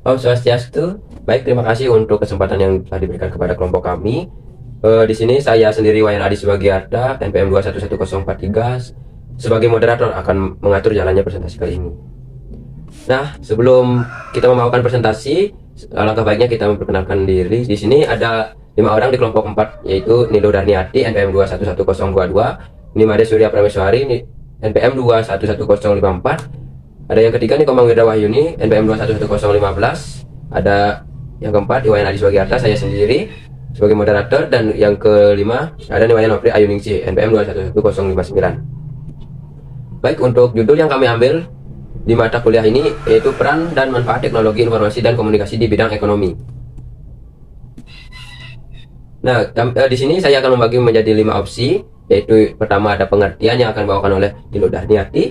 Om Swastiastu. Baik, terima kasih untuk kesempatan yang telah diberikan kepada kelompok kami. Di sini saya sendiri Wayan Adi Subagiarta, NPM 211043, sebagai moderator akan mengatur jalannya presentasi kali ini. Nah, sebelum kita membawakan presentasi, alangkah baiknya kita memperkenalkan diri. Di sini ada 5 orang di kelompok 4, yaitu Nilo Darniati, NPM 211022, Nimade Surya Prameswari, NPM 211054. Ada yang ketiga nih Komang Wirda Wahyuni, NPM 211015. Ada yang keempat Iwayan Adi Subagiarta, saya sendiri sebagai moderator. Dan yang kelima ada Niwayan Nopri Ayuningsi, NPM 211059. Baik, untuk judul yang kami ambil di mata kuliah ini yaitu peran dan manfaat teknologi informasi dan komunikasi di bidang ekonomi. Nah, di sini saya akan membagi menjadi 5 opsi, yaitu pertama ada pengertian yang akan dibawakan oleh Nilo Darniati.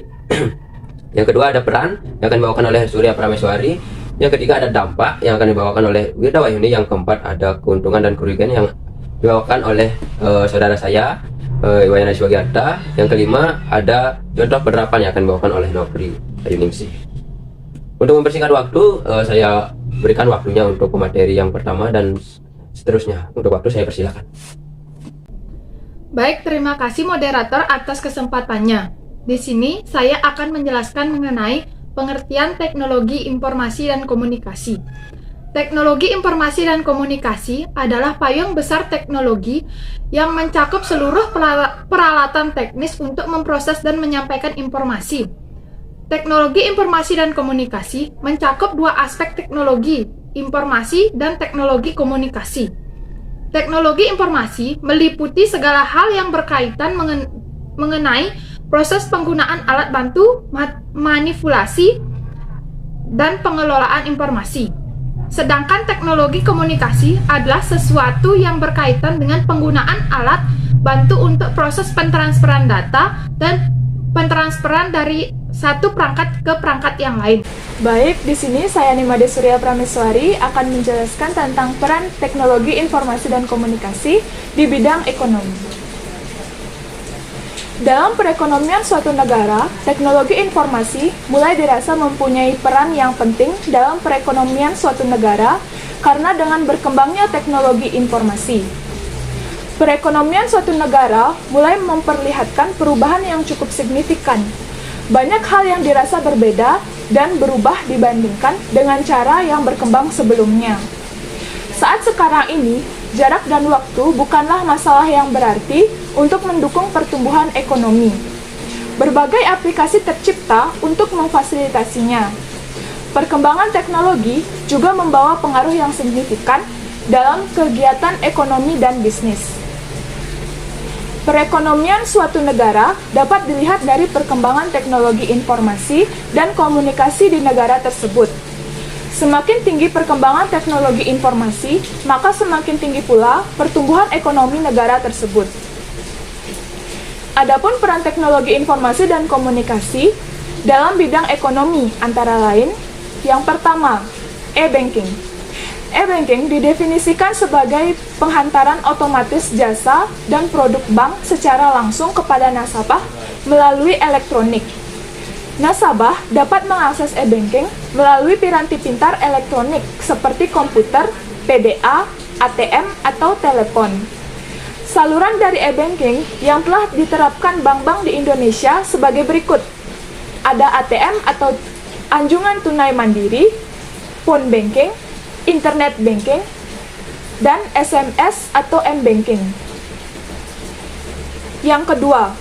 Yang kedua ada peran yang akan dibawakan oleh Surya Prameswari. Yang ketiga ada dampak yang akan dibawakan oleh Wirda Wahyuni. Yang keempat ada keuntungan dan kerugian yang dibawakan oleh saudara saya Iwayan Adi Subagiarta. Yang kelima ada contoh penerapan yang akan dibawakan oleh Nopri Ayuningsi. Untuk mempersingkat waktu, saya berikan waktunya untuk pemateri yang pertama dan seterusnya. Untuk waktu saya persilakan. Baik, terima kasih moderator atas kesempatannya. Di sini saya akan menjelaskan mengenai pengertian teknologi informasi dan komunikasi. Teknologi informasi dan komunikasi adalah payung besar teknologi yang mencakup seluruh peralatan teknis untuk memproses dan menyampaikan informasi. Teknologi informasi dan komunikasi mencakup 2 aspek teknologi, informasi dan teknologi komunikasi. Teknologi informasi meliputi segala hal yang berkaitan mengenai proses penggunaan alat bantu, manipulasi, dan pengelolaan informasi. Sedangkan teknologi komunikasi adalah sesuatu yang berkaitan dengan penggunaan alat bantu untuk proses pentransferan data dan pentransferan dari satu perangkat ke perangkat yang lain. Baik, di sini saya Nimade Surya Prameswari akan menjelaskan tentang peran teknologi informasi dan komunikasi di bidang ekonomi. Dalam perekonomian suatu negara, teknologi informasi mulai dirasa mempunyai peran yang penting dalam perekonomian suatu negara karena dengan berkembangnya teknologi informasi. Perekonomian suatu negara mulai memperlihatkan perubahan yang cukup signifikan. Banyak hal yang dirasa berbeda dan berubah dibandingkan dengan cara yang berkembang sebelumnya. Saat sekarang ini, jarak dan waktu bukanlah masalah yang berarti untuk mendukung pertumbuhan ekonomi. Berbagai aplikasi tercipta untuk memfasilitasinya. Perkembangan teknologi juga membawa pengaruh yang signifikan dalam kegiatan ekonomi dan bisnis. Perekonomian suatu negara dapat dilihat dari perkembangan teknologi informasi dan komunikasi di negara tersebut. Semakin tinggi perkembangan teknologi informasi, maka semakin tinggi pula pertumbuhan ekonomi negara tersebut. Adapun peran teknologi informasi dan komunikasi dalam bidang ekonomi antara lain, yang pertama, e-banking. E-banking didefinisikan sebagai penghantaran otomatis jasa dan produk bank secara langsung kepada nasabah melalui elektronik. Nasabah dapat mengakses e-banking melalui piranti pintar elektronik seperti komputer, PDA, ATM, atau telepon. Saluran dari e-banking yang telah diterapkan bank-bank di Indonesia sebagai berikut. Ada ATM atau anjungan tunai mandiri, phone banking, internet banking, dan SMS atau m-banking. Yang kedua,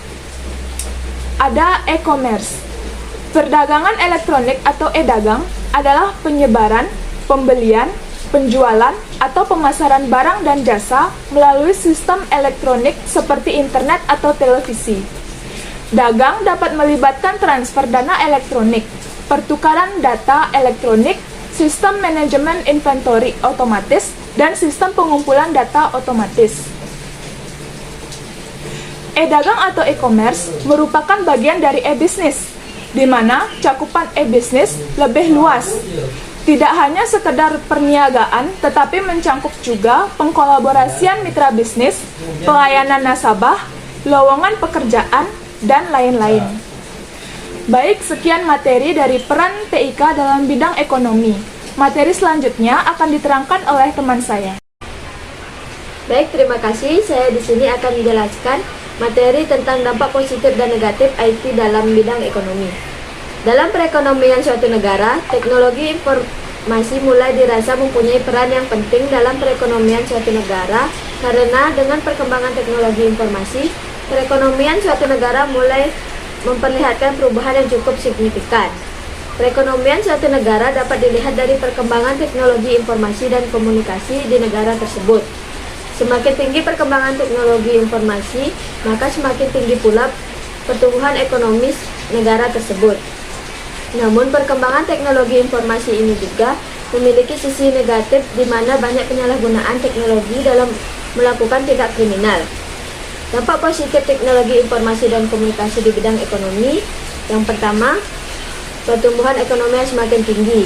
ada e-commerce. Perdagangan elektronik atau e-dagang adalah penyebaran, pembelian, penjualan, atau pemasaran barang dan jasa melalui sistem elektronik seperti internet atau televisi. Dagang dapat melibatkan transfer dana elektronik, pertukaran data elektronik, sistem manajemen inventory otomatis, dan sistem pengumpulan data otomatis. E-dagang atau e-commerce merupakan bagian dari e-bisnis, di mana cakupan e-bisnis lebih luas. Tidak hanya sekedar perniagaan, tetapi mencangkup juga pengkolaborasian mitra bisnis, pelayanan nasabah, lowongan pekerjaan, dan lain-lain. Baik, sekian materi dari peran TIK dalam bidang ekonomi. Materi selanjutnya akan diterangkan oleh teman saya. Baik, terima kasih. Saya di sini akan menjelaskan materi tentang dampak positif dan negatif IT dalam bidang ekonomi. Dalam perekonomian suatu negara, teknologi informasi mulai dirasa mempunyai peran yang penting dalam perekonomian suatu negara karena dengan perkembangan teknologi informasi, perekonomian suatu negara mulai memperlihatkan perubahan yang cukup signifikan. Perekonomian suatu negara dapat dilihat dari perkembangan teknologi informasi dan komunikasi di negara tersebut. Semakin tinggi perkembangan teknologi informasi, maka semakin tinggi pula pertumbuhan ekonomis negara tersebut. Namun perkembangan teknologi informasi ini juga memiliki sisi negatif di mana banyak penyalahgunaan teknologi dalam melakukan tindak kriminal. Dampak positif teknologi informasi dan komunikasi di bidang ekonomi, yang pertama, pertumbuhan ekonomi yang semakin tinggi.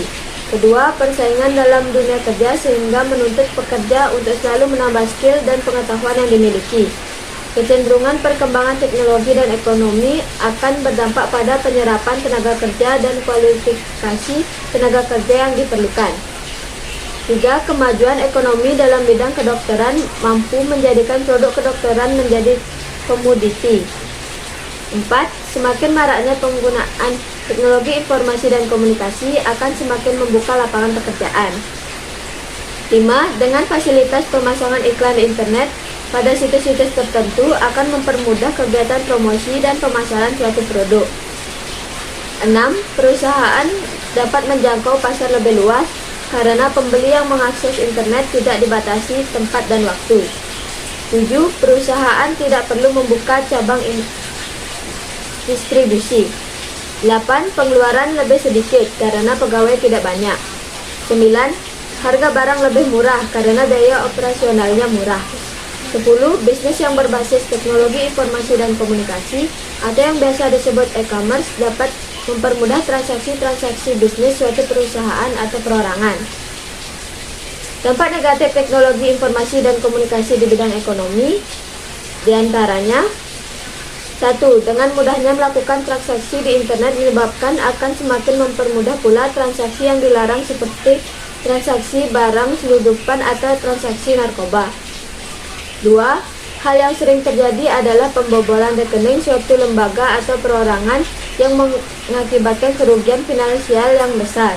Kedua, persaingan dalam dunia kerja sehingga menuntut pekerja untuk selalu menambah skill dan pengetahuan yang dimiliki. Kecenderungan perkembangan teknologi dan ekonomi akan berdampak pada penyerapan tenaga kerja dan kualifikasi tenaga kerja yang diperlukan. Tiga, kemajuan ekonomi dalam bidang kedokteran mampu menjadikan produk kedokteran menjadi komoditi. 4. Semakin maraknya penggunaan teknologi informasi dan komunikasi akan semakin membuka lapangan pekerjaan. 5. Dengan fasilitas pemasangan iklan di internet pada situs-situs tertentu akan mempermudah kegiatan promosi dan pemasaran suatu produk. 6. Perusahaan dapat menjangkau pasar lebih luas karena pembeli yang mengakses internet tidak dibatasi tempat dan waktu. 7. Perusahaan tidak perlu membuka cabang distribusi. 8. Pengeluaran lebih sedikit karena pegawai tidak banyak. 9. Harga barang lebih murah karena biaya operasionalnya murah. 10. Bisnis yang berbasis teknologi informasi dan komunikasi atau yang biasa disebut e-commerce dapat mempermudah transaksi-transaksi bisnis suatu perusahaan atau perorangan. Dampak negatif teknologi informasi dan komunikasi di bidang ekonomi diantaranya: 1. Dengan mudahnya melakukan transaksi di internet menyebabkan akan semakin mempermudah pula transaksi yang dilarang seperti transaksi barang selundupan atau transaksi narkoba. 2. Hal yang sering terjadi adalah pembobolan rekening suatu lembaga atau perorangan yang mengakibatkan kerugian finansial yang besar.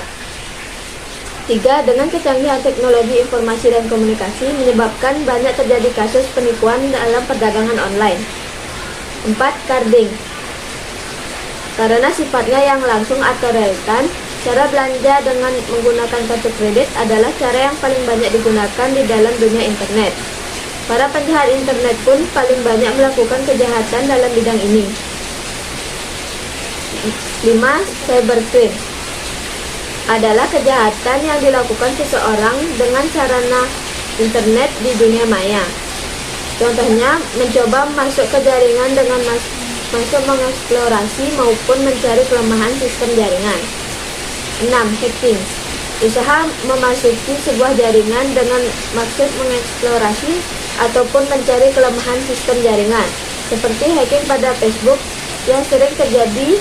3. Dengan kecanggihan teknologi informasi dan komunikasi menyebabkan banyak terjadi kasus penipuan dalam perdagangan online. 4. Carding. Karena sifatnya yang langsung atau real-time, cara belanja dengan menggunakan kartu kredit adalah cara yang paling banyak digunakan di dalam dunia internet. Para penjahat internet pun paling banyak melakukan kejahatan dalam bidang ini. 5. Cybercrime adalah kejahatan yang dilakukan seseorang dengan sarana internet di dunia maya. Contohnya, mencoba masuk ke jaringan dengan masuk mengeksplorasi maupun mencari kelemahan sistem jaringan. 6. Hacking. Usaha memasuki sebuah jaringan dengan maksud mengeksplorasi ataupun mencari kelemahan sistem jaringan, seperti hacking pada Facebook yang sering terjadi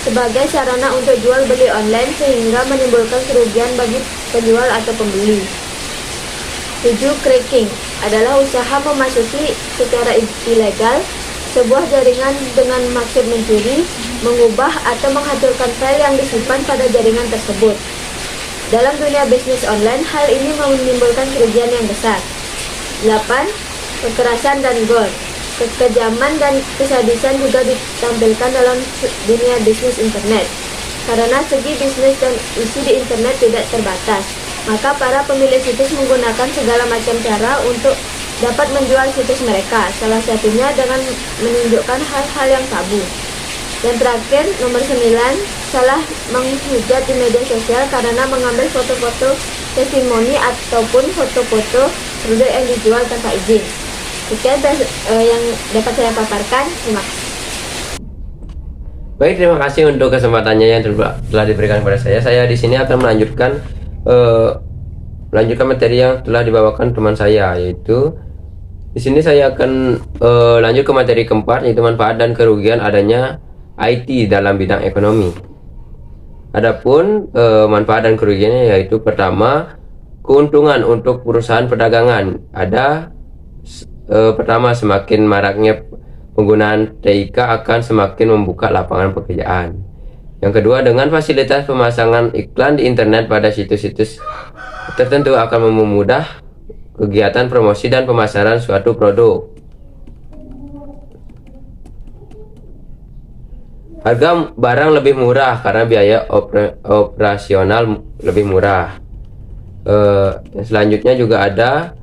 sebagai sarana untuk jual beli online sehingga menimbulkan kerugian bagi penjual atau pembeli. 7. Cracking adalah usaha memasuki secara ilegal sebuah jaringan dengan maksud mencuri, mengubah atau menghancurkan file yang disimpan pada jaringan tersebut. Dalam dunia bisnis online, hal ini menimbulkan kerugian yang besar. 8. Kekerasan dan gore. Kekejaman dan kesadisan juga ditampilkan dalam dunia bisnis internet. Karena segi bisnis dan isi di internet tidak terbatas, maka para pemilik situs menggunakan segala macam cara untuk dapat menjual situs mereka, salah satunya dengan menunjukkan hal-hal yang tabu. Yang terakhir, nomor 9, salah menghujat di media sosial karena mengambil foto-foto testimoni ataupun foto-foto produk yang dijual tanpa izin. Sekian yang dapat saya paparkan. Terima kasih. Baik, terima kasih untuk kesempatannya yang telah diberikan kepada saya. Saya di sini akan melanjutkan materi yang telah dibawakan teman saya, yaitu di sini saya akan lanjut ke materi keempat, yaitu manfaat dan kerugian adanya IT dalam bidang ekonomi. Adapun manfaat dan kerugiannya yaitu pertama, keuntungan untuk perusahaan perdagangan. Pertama, semakin maraknya penggunaan TIK akan semakin membuka lapangan pekerjaan. Yang kedua, dengan fasilitas pemasangan iklan di internet pada situs-situs tertentu akan mempermudah kegiatan promosi dan pemasaran suatu produk. Harga barang lebih murah karena biaya operasional lebih murah. Selanjutnya juga ada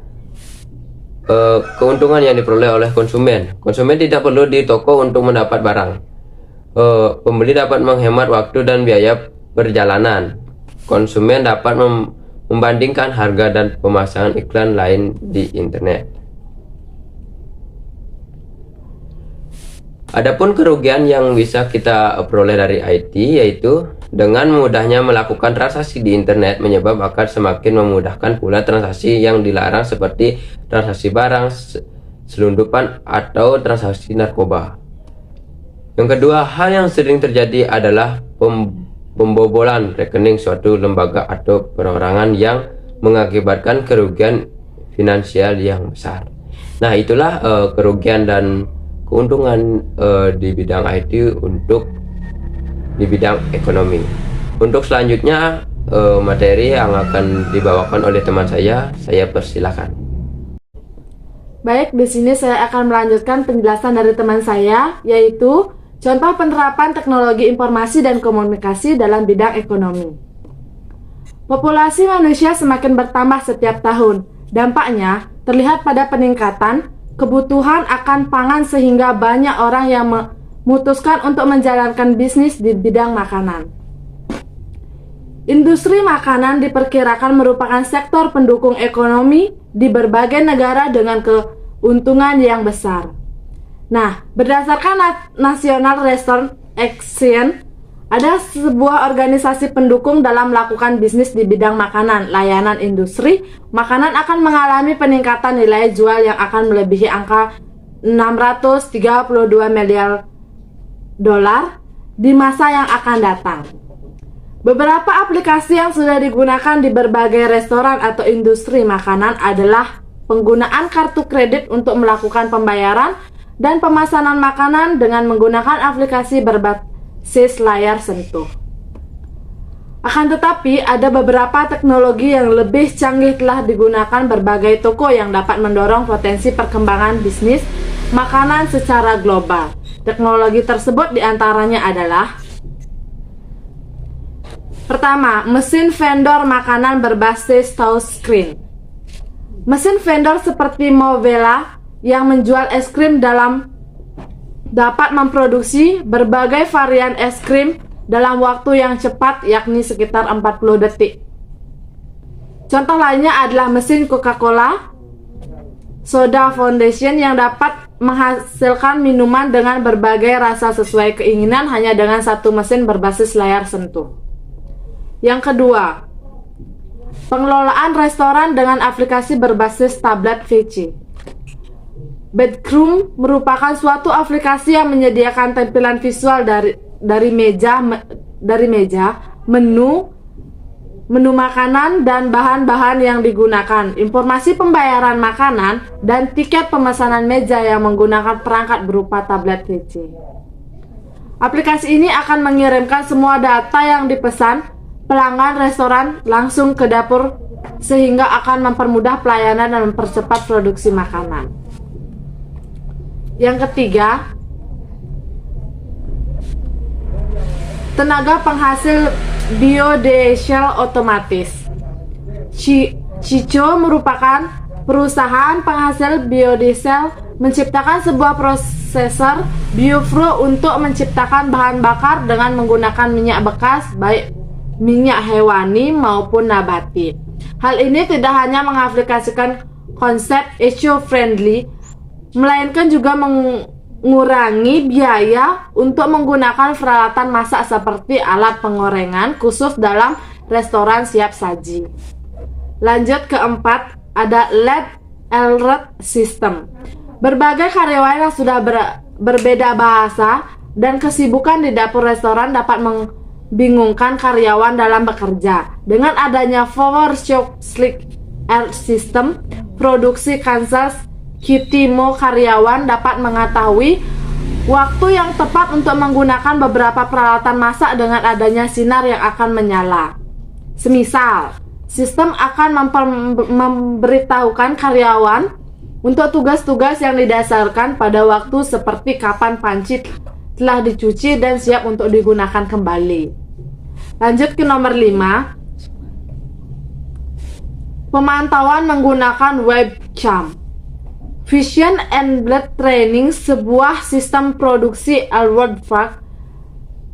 keuntungan yang diperoleh oleh konsumen. Konsumen tidak perlu di toko untuk mendapat barang. Pembeli dapat menghemat waktu dan biaya perjalanan. Konsumen dapat membandingkan harga dan pemasangan iklan lain di internet. Adapun kerugian yang bisa kita peroleh dari IT yaitu dengan mudahnya melakukan transaksi di internet akan semakin memudahkan pula transaksi yang dilarang seperti transaksi barang, selundupan, atau transaksi narkoba. Yang kedua, hal yang sering terjadi adalah pembobolan rekening suatu lembaga atau perorangan yang mengakibatkan kerugian finansial yang besar. Nah, itulah kerugian dan keuntungan di bidang IT untuk di bidang ekonomi. Untuk selanjutnya materi yang akan dibawakan oleh teman saya persilakan. Baik, di sini saya akan melanjutkan penjelasan dari teman saya, yaitu contoh penerapan teknologi informasi dan komunikasi dalam bidang ekonomi. Populasi manusia semakin bertambah setiap tahun. Dampaknya terlihat pada peningkatan kebutuhan akan pangan sehingga banyak orang yang memutuskan untuk menjalankan bisnis di bidang makanan. Industri makanan diperkirakan merupakan sektor pendukung ekonomi di berbagai negara dengan keuntungan yang besar. Nah, berdasarkan National Restaurant Action, ada sebuah organisasi pendukung dalam melakukan bisnis di bidang makanan, layanan industri. Makanan akan mengalami peningkatan nilai jual yang akan melebihi angka 632 miliar dolar di masa yang akan datang. Beberapa aplikasi yang sudah digunakan di berbagai restoran atau industri makanan adalah penggunaan kartu kredit untuk melakukan pembayaran dan pemesanan makanan dengan menggunakan aplikasi berbasis layar sentuh. Akan tetapi, ada beberapa teknologi yang lebih canggih telah digunakan berbagai toko yang dapat mendorong potensi perkembangan bisnis makanan secara global. Teknologi tersebut diantaranya adalah: pertama, mesin vendor makanan berbasis touchscreen. Mesin vendor seperti Movela yang menjual es krim dapat memproduksi berbagai varian es krim dalam waktu yang cepat, yakni sekitar 40 detik. Contoh lainnya adalah mesin Coca-Cola Soda Foundation yang dapat menghasilkan minuman dengan berbagai rasa sesuai keinginan hanya dengan satu mesin berbasis layar sentuh. Yang kedua, pengelolaan restoran dengan aplikasi berbasis tablet VC. Bedroom merupakan suatu aplikasi yang menyediakan tampilan visual dari meja, menu makanan dan bahan-bahan yang digunakan, informasi pembayaran makanan, dan tiket pemesanan meja yang menggunakan perangkat berupa tablet VC. Aplikasi ini akan mengirimkan semua data yang dipesan pelanggan restoran langsung ke dapur sehingga akan mempermudah pelayanan dan mempercepat produksi makanan. Yang ketiga, tenaga penghasil biodiesel otomatis. Chico merupakan perusahaan penghasil biodiesel menciptakan sebuah prosesor biofuel untuk menciptakan bahan bakar dengan menggunakan minyak bekas, baik minyak hewani maupun nabati. Hal ini tidak hanya mengaplikasikan konsep eco-friendly, melainkan juga mengurangi biaya untuk menggunakan peralatan masak seperti alat penggorengan khusus dalam restoran siap saji. Lanjut keempat, ada LED alert system. Berbagai karyawan yang sudah berbeda bahasa dan kesibukan di dapur restoran dapat membingungkan karyawan dalam bekerja. Dengan adanya Power Shock Slick Air System, produksi Kansas Kitimo karyawan dapat mengetahui waktu yang tepat untuk menggunakan beberapa peralatan masak dengan adanya sinar yang akan menyala. Semisal, sistem akan memberitahukan karyawan untuk tugas-tugas yang didasarkan pada waktu seperti kapan panci telah dicuci dan siap untuk digunakan kembali. Lanjut ke nomor 5. Pemantauan menggunakan webcam. Vision and Blood Training, sebuah sistem produksi Alwardfark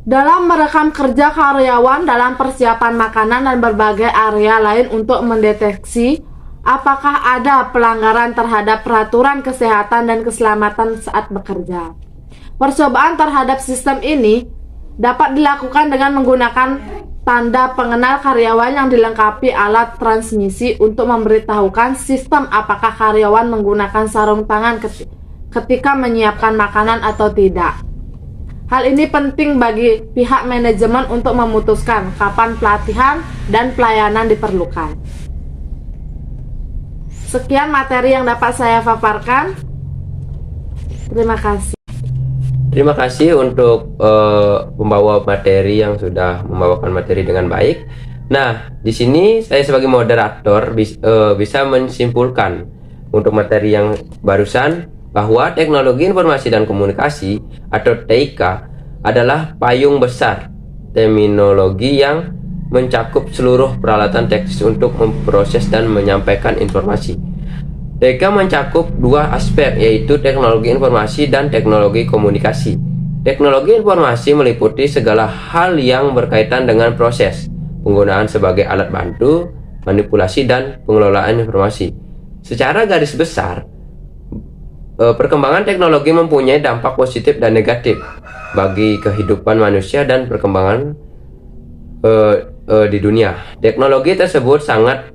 dalam merekam kerja karyawan dalam persiapan makanan dan berbagai area lain untuk mendeteksi apakah ada pelanggaran terhadap peraturan kesehatan dan keselamatan saat bekerja. Percobaan terhadap sistem ini dapat dilakukan dengan menggunakan tanda pengenal karyawan yang dilengkapi alat transmisi untuk memberitahukan sistem apakah karyawan menggunakan sarung tangan ketika menyiapkan makanan atau tidak. Hal ini penting bagi pihak manajemen untuk memutuskan kapan pelatihan dan pelayanan diperlukan. Sekian materi yang dapat saya paparkan. Terima kasih. Terima kasih untuk pembawa materi yang sudah membawakan materi dengan baik. Nah, di sini saya sebagai moderator bisa menyimpulkan untuk materi yang barusan bahwa teknologi informasi dan komunikasi atau TIK adalah payung besar terminologi yang mencakup seluruh peralatan teknis untuk memproses dan menyampaikan informasi. TIK mencakup dua aspek, yaitu teknologi informasi dan teknologi komunikasi. Teknologi informasi meliputi segala hal yang berkaitan dengan proses, penggunaan sebagai alat bantu, manipulasi, dan pengelolaan informasi. Secara garis besar, perkembangan teknologi mempunyai dampak positif dan negatif bagi kehidupan manusia dan perkembangan di dunia. Teknologi tersebut sangat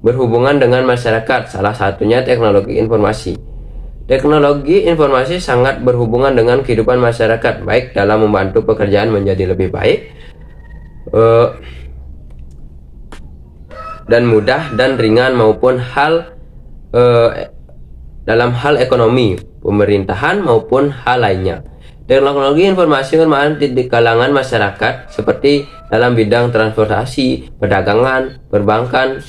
berhubungan dengan masyarakat, salah satunya teknologi informasi. Teknologi informasi sangat berhubungan dengan kehidupan masyarakat, baik dalam membantu pekerjaan menjadi lebih baik dan mudah dan ringan, maupun dalam hal ekonomi, pemerintahan, maupun hal lainnya. Teknologi informasi bermanfaat di kalangan masyarakat seperti dalam bidang transportasi, perdagangan, perbankan,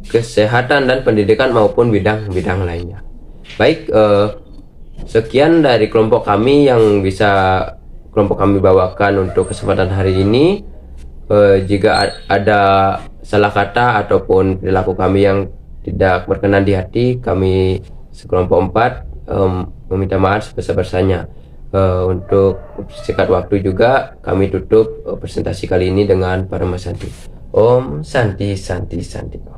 kesehatan, dan pendidikan, maupun bidang-bidang lainnya. Baik, sekian dari kelompok kami yang bisa kelompok kami bawakan untuk kesempatan hari ini. Jika ada salah kata ataupun perilaku kami yang tidak berkenan di hati, kami sekelompok 4 meminta maaf sebesar-besarnya. Untuk singkat waktu juga kami tutup presentasi kali ini dengan Parama Santi. Om Santi Santi Santi.